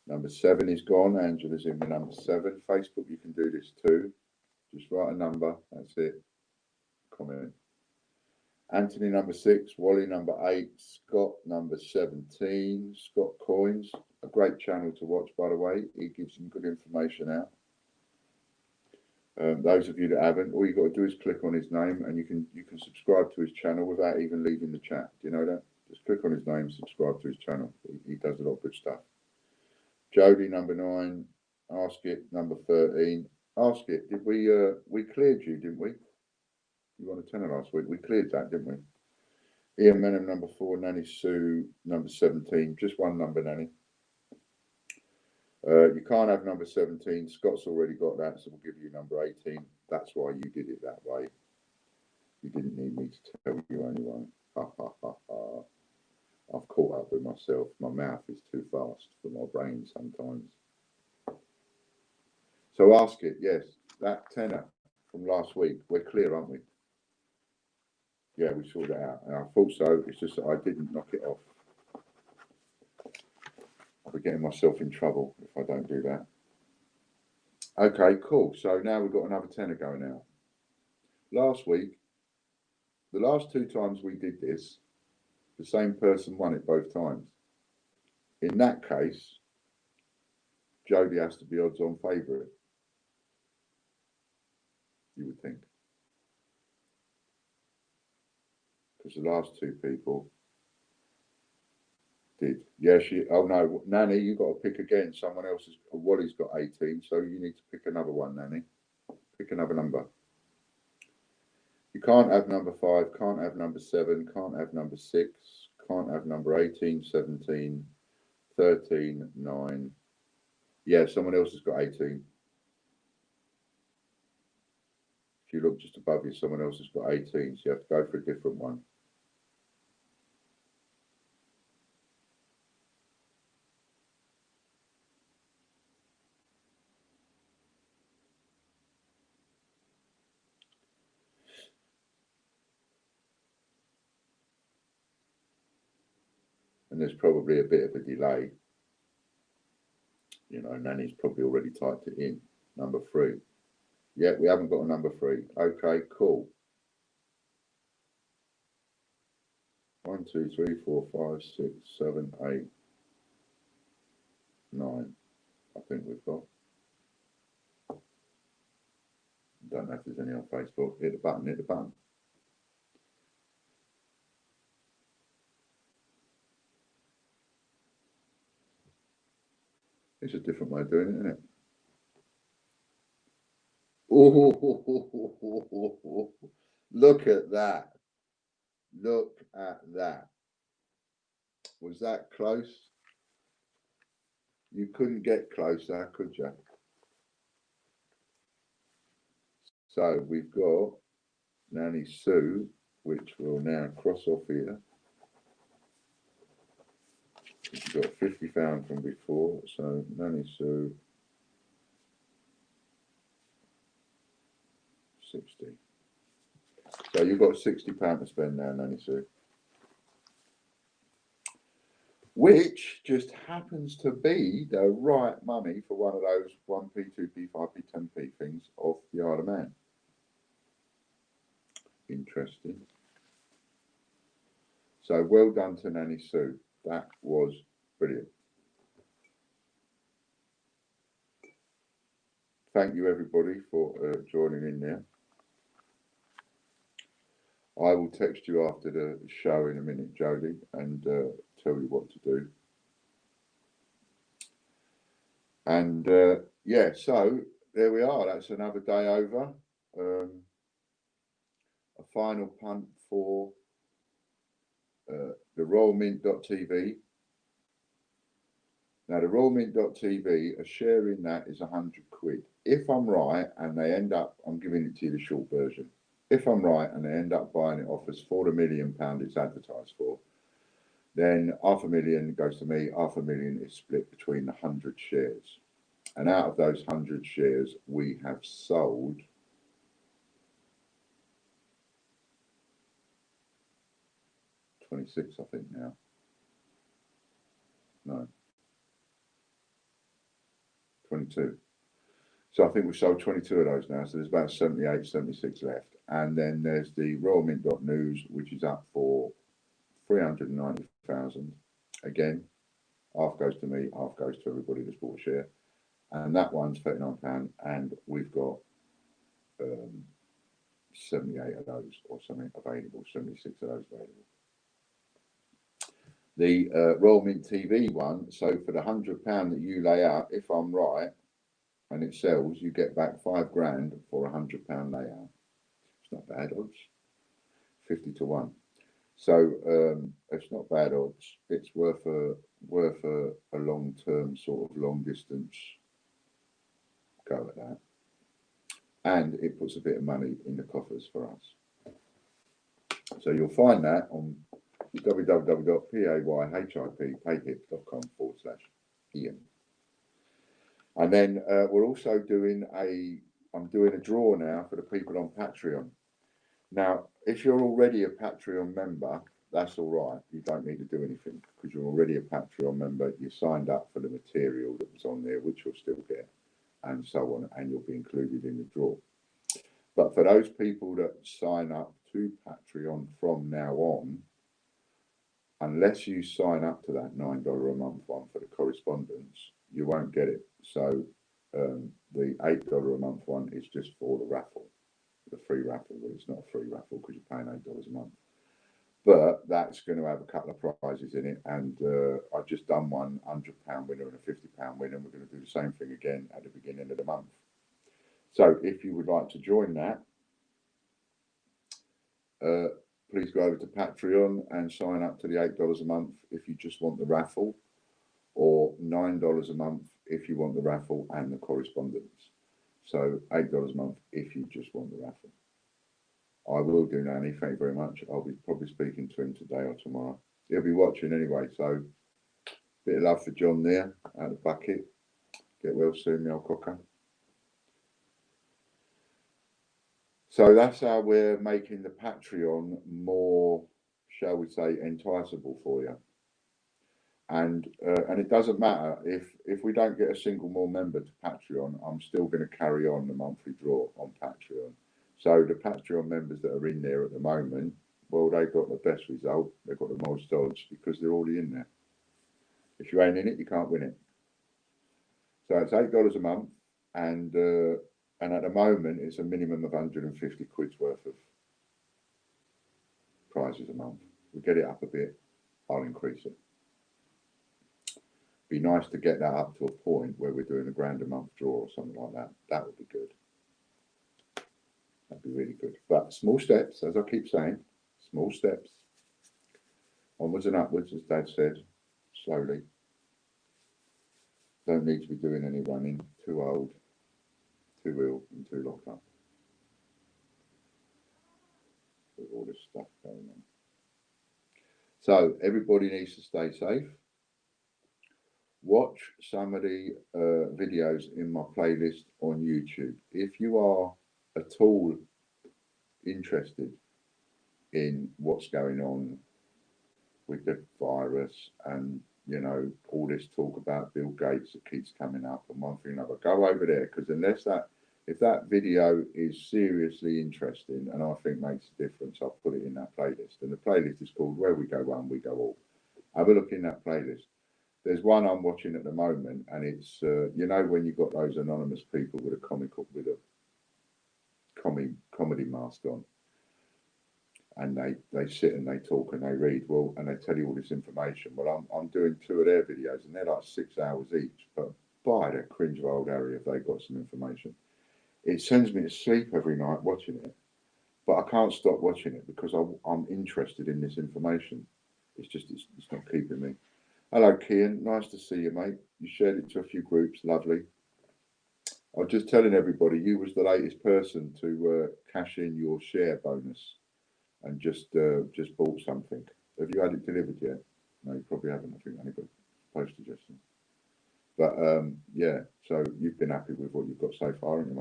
Number 7 is gone. Angela's in with number 7. Facebook, you can do this too. Just write a number. That's it. Comment. Anthony, number 6. Wally, number 8. Scott, number 17. Scott Coins. A great channel to watch, by the way. He gives some good information out. Those of you that haven't, all you've got to do is click on his name and you can subscribe to his channel without even leaving the chat. Do you know that? Just click on his name, subscribe to his channel. He does a lot of good stuff. Jodie, number 9. Ask It, number 13. Ask It, did we cleared you, didn't we? You won a tenner last week. We cleared that, didn't we? Ian Menham, number 4. Nanny Sue, number 17. Just one number, Nanny. You can't have number 17. Scott's already got that, so we'll give you number 18. That's why you did it that way. You didn't need me to tell you only one. Ha ha ha ha. I've caught up with myself. My mouth is too fast for my brain sometimes. So Ask It, yes. That tenner from last week, we're clear, aren't we? Yeah, we sorted it out. And I thought so. It's just that I didn't knock it off. I'll be getting myself in trouble if I don't do that. Okay, cool. So now we've got another tenner going out. Last week, the last 2 times we did this, the same person won it both times. In that case, Jodie has to be odds-on favourite. You would think. Because the last 2 people did. Yeah, oh no, Nanny, you've got to pick again. Someone else has, Wally's got 18, so you need to pick another one, Nanny. Pick another number. You can't have number 5, can't have number 7, can't have number 6, can't have number 18, 17, 13, 9. Yeah, someone else has got 18. If you look just above you, someone else has got 18, so you have to go for a different one. And there's probably a bit of a delay. Nanny's probably already typed it in. Number 3. Yeah, we haven't got a number 3. Okay, cool. 1, 2, 3, 4, 5, 6, 7, 8, 9. I think we've got. Don't know if there's any on Facebook. Hit the button, hit the button. It's a different way of doing it, isn't it? Oh, look at that. Look at that. Was that close? You couldn't get closer, could you? So we've got Nanny Sue, which we'll now cross off here. We've got 50 found from before, so Nanny Sue 60. So you've got £60 to spend now, Nanny Sue. Which just happens to be the right money for one of those 1p, 2p, 5p, 10p things off the Isle of Man. Interesting. So well done to Nanny Sue. That was brilliant. Thank you everybody for joining in there. I will text you after the show in a minute, Jodie, and tell you what to do. And yeah, so there we are. That's another day over. A final punt for the royalmint.tv. Now, the royalmint.tv, a share in that is 100 quid. If I'm right and they end up, I'm giving it to you the short version. If I'm right and they end up buying it off us for the £1 million it's advertised for, then £500,000 goes to me, £500,000 is split between the 100 shares. And out of those 100 shares, we have sold 26, I think now. No. 22. So I think we've sold 22 of those now. So there's about 78, 76 left. And then there's the royalmint.news, which is up for 390,000. Again, half goes to me, half goes to everybody that's bought a share. And that one's £39. And we've got 78 of those or something available, 76 of those available. The Royal Mint TV one, so for the £100 that you lay out, if I'm right, and it sells, you get back £5,000 for a £100 layout. It's not bad odds, 50 to 1. So it's not bad odds. It's worth a long-term sort of long distance go at that, and it puts a bit of money in the coffers for us. So you'll find that on www.payhip.com/Ian. And then we're also doing I'm doing a draw now for the people on Patreon. Now, if you're already a Patreon member, that's all right. You don't need to do anything because you're already a Patreon member. You signed up for the material that was on there, which you'll still get, and so on, and you'll be included in the draw. But for those people that sign up to Patreon from now on, unless you sign up to that $9 a month one for the correspondence, you won't get it. So the $8 a month one is just for the raffle, the free raffle. Well, it's not a free raffle because you're paying $8 a month. But that's going to have a couple of prizes in it. And I've just done one £100 winner and a £50 winner. And we're going to do the same thing again at the beginning of the month. So if you would like to join that, please go over to Patreon and sign up to the $8 a month if you just want the raffle, or $9 a month if you want the raffle and the correspondence. So $8 a month if you just want the raffle. I will do, Nanny. Thank you very much. I'll be probably speaking to him today or tomorrow. He'll be watching anyway, so bit of love for John there out of the bucket. Get well soon, my old cocker. So that's how we're making the Patreon more, shall we say, enticable for you. And it doesn't matter if we don't get a single more member to Patreon, I'm still going to carry on the monthly draw on Patreon. So the Patreon members that are in there at the moment, well, they got the best result. They've got the most odds because they're already in there. If you ain't in it, you can't win it. So it's $8 a month, and at the moment it's a minimum of 150 quid's worth of prizes a month. We get it up a bit, I'll increase it. Be nice to get that up to a point where we're doing a grand a month draw or something like that. That would be good. That'd be really good. But small steps, as I keep saying, small steps. Onwards and upwards, as Dad said, slowly. Don't need to be doing any running. Too old, too ill, and too locked up with all this stuff going on. So everybody needs to stay safe. Watch some of the videos in my playlist on YouTube. If you are at all interested in what's going on with the virus and, you know, all this talk about Bill Gates that keeps coming up and one thing and another, go over there, because if that video is seriously interesting and I think makes a difference, I'll put it in that playlist. And the playlist is called Where We Go One, We Go All. Have a look in that playlist. There's one I'm watching at the moment, and it's you know, when you've got those anonymous people with a comedy mask on, and they sit and they talk and they read, well, and they tell you all this information. Well, I'm doing 2 of their videos, and they're like 6 hours each. But by the cringe of old Harry, if they got some information, it sends me to sleep every night watching it. But I can't stop watching it because I'm interested in this information. It's just it's not keeping me. Hello, Kian. Nice to see you, mate. You shared it to a few groups. Lovely. I was just telling everybody you was the latest person to cash in your share bonus and just bought something. Have you had it delivered yet? No, you probably haven't. I think I only got postage yesterday. But yeah, so you've been happy with what you've got so far, haven't you,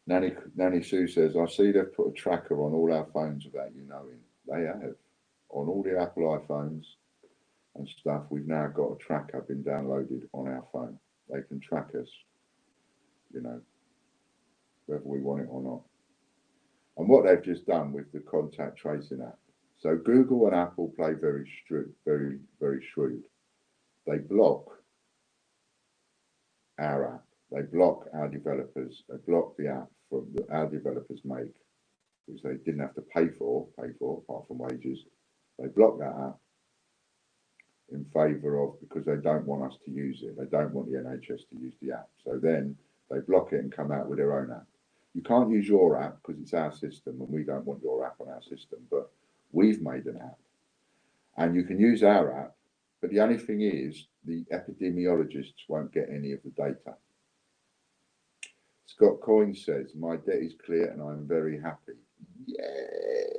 mate? Nanny Sue says, I see they've put a tracker on all our phones without you knowing. They have. On all the Apple iPhones and stuff, we've now got a tracker been downloaded on our phone. They can track us, you know, whether we want it or not. And what they've just done with the contact tracing app. So Google and Apple play very shrewd. They block our app. They block our developers. They block the app that our developers make, which they didn't have to pay for apart from wages. They block that app in favour of, because they don't want us to use it. They don't want the NHS to use the app. So then they block it and come out with their own app. You can't use your app because it's our system and we don't want your app on our system, but we've made an app and you can use our app. But the only thing is the epidemiologists won't get any of the data. Scott Coyne says, my debt is clear and I'm very happy. Yay!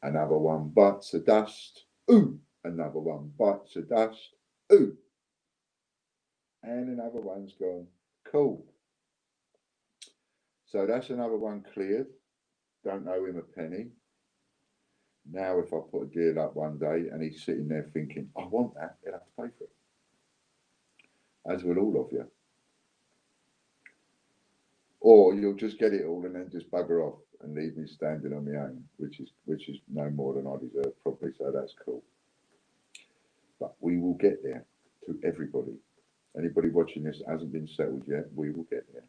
Another one bites the dust. Ooh! Another one bites the dust. Ooh! And another one's gone. Cool. So that's another one cleared. Don't owe him a penny. Now, if I put a deal up one day and he's sitting there thinking, I want that, he'll have to pay for it. As will all of you. Or you'll just get it all and then just bugger off and leave me standing on my own, which is no more than I deserve probably, so that's cool. But we will get there to everybody. Anybody watching this hasn't been settled yet, we will get there.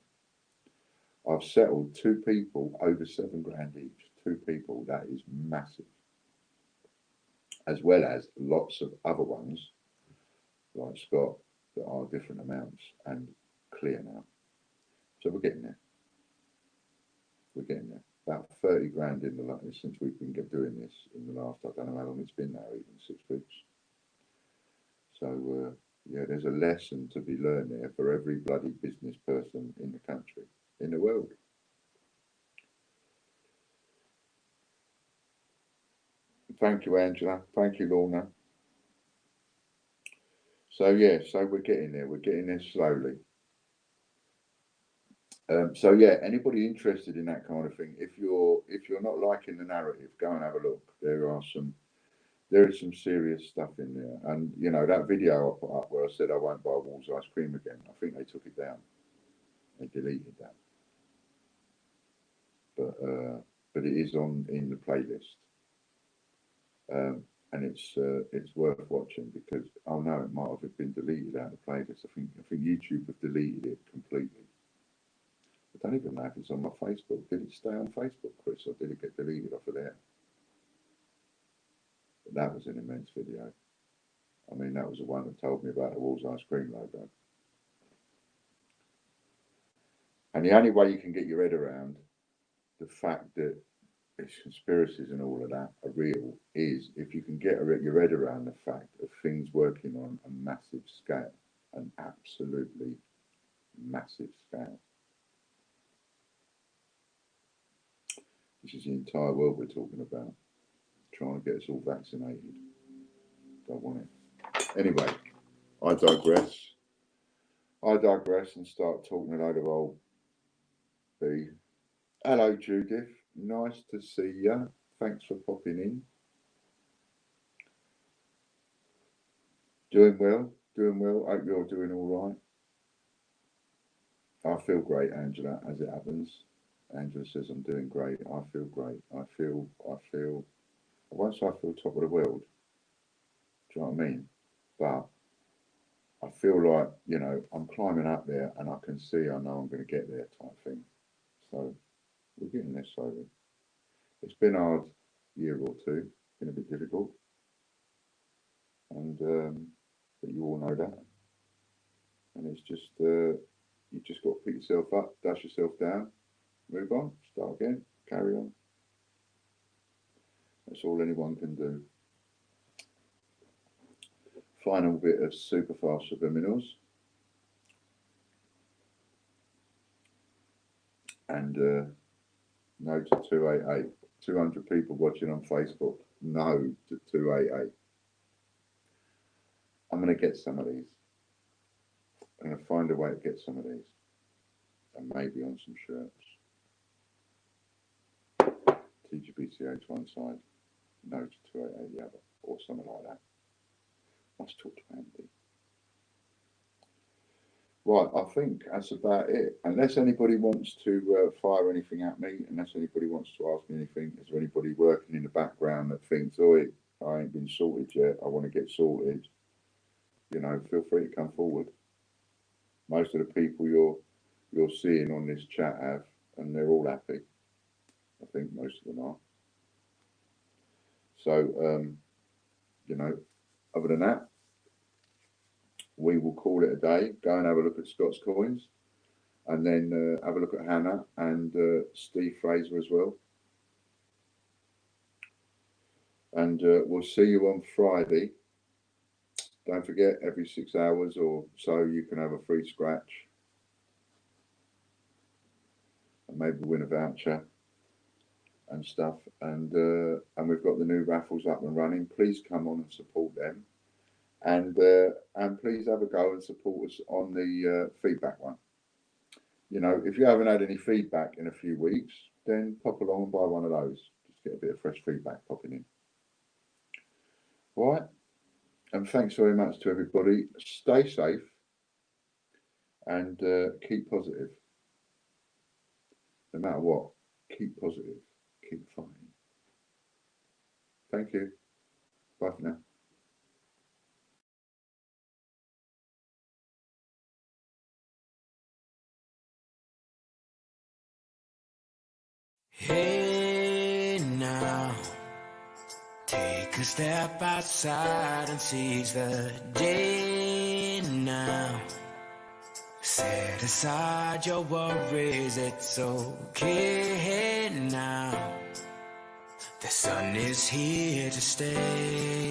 I've settled 2 people over 7 grand each. 2 people, that is massive. As well as lots of other ones, like Scott, that are different amounts and clear now. So we're getting there. We're getting there. About 30 grand in the since we've been doing this in the last, I don't know how long it's been now, even 6 weeks. So yeah, there's a lesson to be learned there for every bloody business person in the country, in the world. Thank you, Angela. Thank you, Lorna. So yeah, so we're getting there. We're getting there slowly. So yeah, anybody interested in that kind of thing, if you're not liking the narrative, go and have a look. There is some serious stuff in there. And you know, that video I put up where I said I won't buy Walls ice cream again, I think they took it down. They deleted that. But it is in the playlist. And it's worth watching because it might have been deleted out of the playlist. I think YouTube have deleted it completely. I don't even know if it's on my Facebook. Did it stay on Facebook, Chris, or did it get deleted off of there? But that was an immense video. I mean, that was the one that told me about the Walls Ice Cream logo. And the only way you can get your head around the fact that these conspiracies and all of that are real is if you can get your head around the fact of things working on a massive scale, an absolutely massive scale. This is the entire world we're talking about, trying to get us all vaccinated. Don't want it. Anyway, I digress. And start talking a load of old B. Hello, Judith. Nice to see you. Thanks for popping in. Doing well. Hope you're doing all right. I feel great, Angela, as it happens. Angela says I'm doing great. I feel great. Once I feel top of the world. Do you know what I mean? But I feel like, you know, I'm climbing up there and I can see, I know I'm going to get there type thing. So we're getting there slowly. It's been a hard year or two, been a bit difficult. And, but you all know that. And it's just, you just got to pick yourself up, dust yourself down, move on, start again, carry on. That's all anyone can do. Final bit of super fast subliminals. And no to 288. 200 people watching on Facebook. No to 288. I'm going to get some of these. I'm going to find a way to get some of these. And maybe on some shirts. TGBCH one side. No to 288 the other. Or something like that. Must talk to Andy. Right, I think that's about it. Unless anybody wants to fire anything at me, unless anybody wants to ask me anything, is there anybody working in the background that thinks, "Oi, I ain't been sorted yet, I want to get sorted," you know, feel free to come forward. Most of the people you're seeing on this chat have, and they're all happy. I think most of them are. So, you know, other than that, we will call it a day. Go and have a look at Scott's coins, and then have a look at Hannah and Steve Fraser as well. And we'll see you on Friday. Don't forget, every 6 hours or so, you can have a free scratch and maybe win a voucher and stuff. And we've got the new raffles up and running. Please come on and support them. And please have a go and support us on the feedback one. You know, if you haven't had any feedback in a few weeks, then pop along and buy one of those. Just get a bit of fresh feedback popping in. Right. And thanks very much to everybody. Stay safe and keep positive. No matter what, keep positive. Keep fighting. Thank you. Bye for now. Hey now, take a step outside and seize the day now. Set aside your worries, it's okay now. The sun is here to stay.